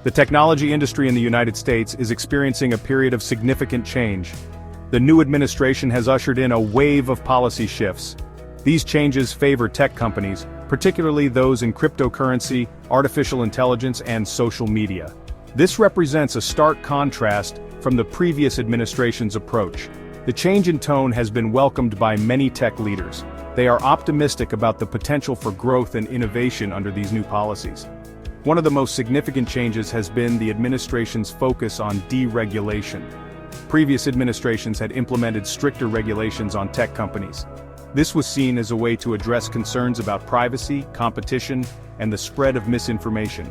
The technology industry in the United States is experiencing a period of significant change. The new administration has ushered in a wave of policy shifts. These changes favor tech companies, particularly those in cryptocurrency, artificial intelligence, and social media. This represents a stark contrast from the previous administration's approach. The change in tone has been welcomed by many tech leaders. They are optimistic about the potential for growth and innovation under these new policies. One of the most significant changes has been the administration's focus on deregulation. Previous administrations had implemented stricter regulations on tech companies. This was seen as a way to address concerns about privacy, competition, and the spread of misinformation.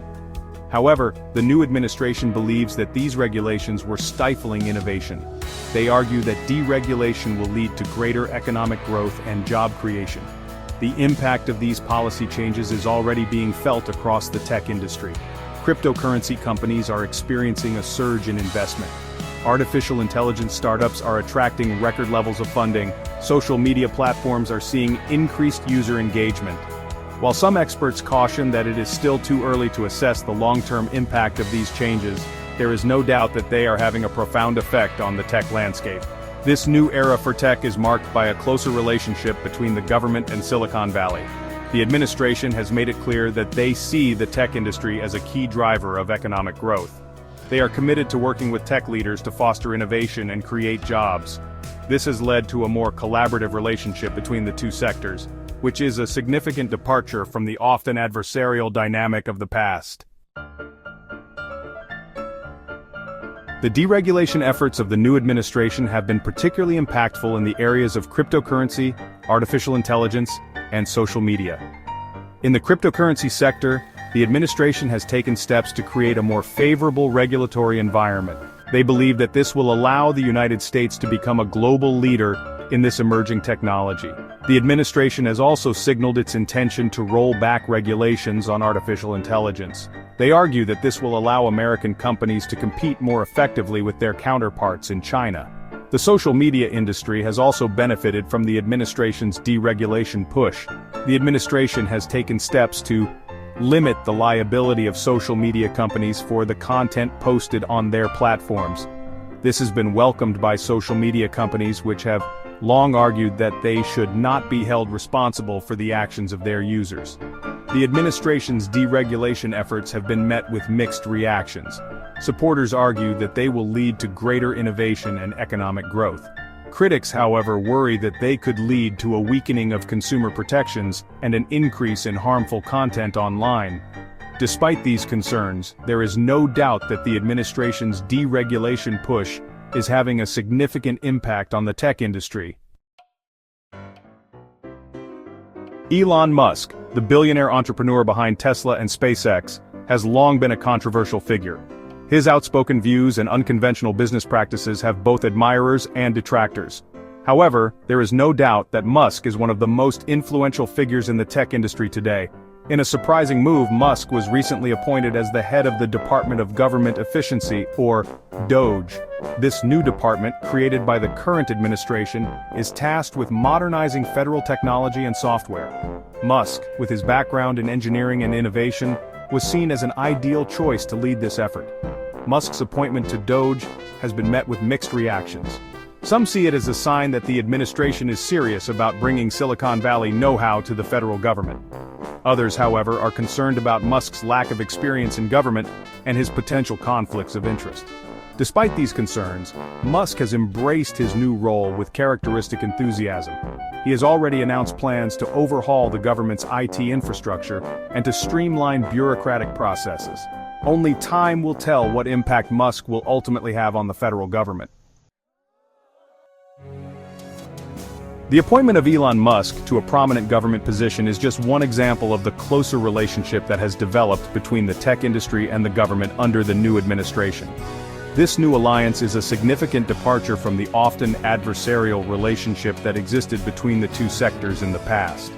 However, the new administration believes that these regulations were stifling innovation. They argue that deregulation will lead to greater economic growth and job creation. The impact of these policy changes is already being felt across the tech industry. Cryptocurrency companies are experiencing a surge in investment. Artificial intelligence startups are attracting record levels of funding. Social media platforms are seeing increased user engagement. While some experts caution that it is still too early to assess the long-term impact of these changes, there is no doubt that they are having a profound effect on the tech landscape. This new era for tech is marked by a closer relationship between the government and Silicon Valley. The administration has made it clear that they see the tech industry as a key driver of economic growth. They are committed to working with tech leaders to foster innovation and create jobs. This has led to a more collaborative relationship between the two sectors, which is a significant departure from the often adversarial dynamic of the past. The deregulation efforts of the new administration have been particularly impactful in the areas of cryptocurrency, artificial intelligence, and social media. In the cryptocurrency sector, the administration has taken steps to create a more favorable regulatory environment. They believe that this will allow the United States to become a global leader in this emerging technology. The administration has also signaled its intention to roll back regulations on artificial intelligence. They argue that this will allow American companies to compete more effectively with their counterparts in China. The social media industry has also benefited from the administration's deregulation push. The administration has taken steps to limit the liability of social media companies for the content posted on their platforms. This has been welcomed by social media companies, which have long argued that they should not be held responsible for the actions of their users. The administration's deregulation efforts have been met with mixed reactions. Supporters argue that they will lead to greater innovation and economic growth. Critics, however, worry that they could lead to a weakening of consumer protections and an increase in harmful content online. Despite these concerns, there is no doubt that the administration's deregulation push is having a significant impact on the tech industry. Elon Musk, the billionaire entrepreneur behind Tesla and SpaceX, has long been a controversial figure. His outspoken views and unconventional business practices have both admirers and detractors. However, there is no doubt that Musk is one of the most influential figures in the tech industry today. In a surprising move, Musk was recently appointed as the head of the Department of Government Efficiency, or DOGE. This new department, created by the current administration, is tasked with modernizing federal technology and software. Musk, with his background in engineering and innovation, was seen as an ideal choice to lead this effort. Musk's appointment to DOGE has been met with mixed reactions. Some see it as a sign that the administration is serious about bringing Silicon Valley know-how to the federal government. Others, however, are concerned about Musk's lack of experience in government and his potential conflicts of interest. Despite these concerns, Musk has embraced his new role with characteristic enthusiasm. He has already announced plans to overhaul the government's IT infrastructure and to streamline bureaucratic processes. Only time will tell what impact Musk will ultimately have on the federal government. The appointment of Elon Musk to a prominent government position is just one example of the closer relationship that has developed between the tech industry and the government under the new administration. This new alliance is a significant departure from the often adversarial relationship that existed between the two sectors in the past.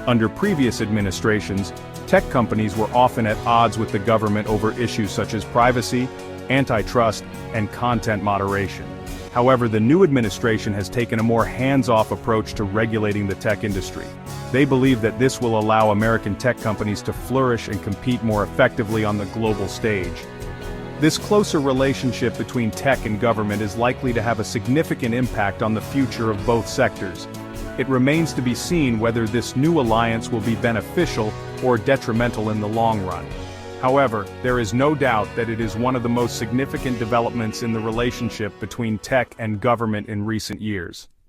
Under previous administrations, tech companies were often at odds with the government over issues such as privacy, antitrust, and content moderation. However, the new administration has taken a more hands-off approach to regulating the tech industry. They believe that this will allow American tech companies to flourish and compete more effectively on the global stage. This closer relationship between tech and government is likely to have a significant impact on the future of both sectors. It remains to be seen whether this new alliance will be beneficial or detrimental in the long run. However, there is no doubt that it is one of the most significant developments in the relationship between tech and government in recent years.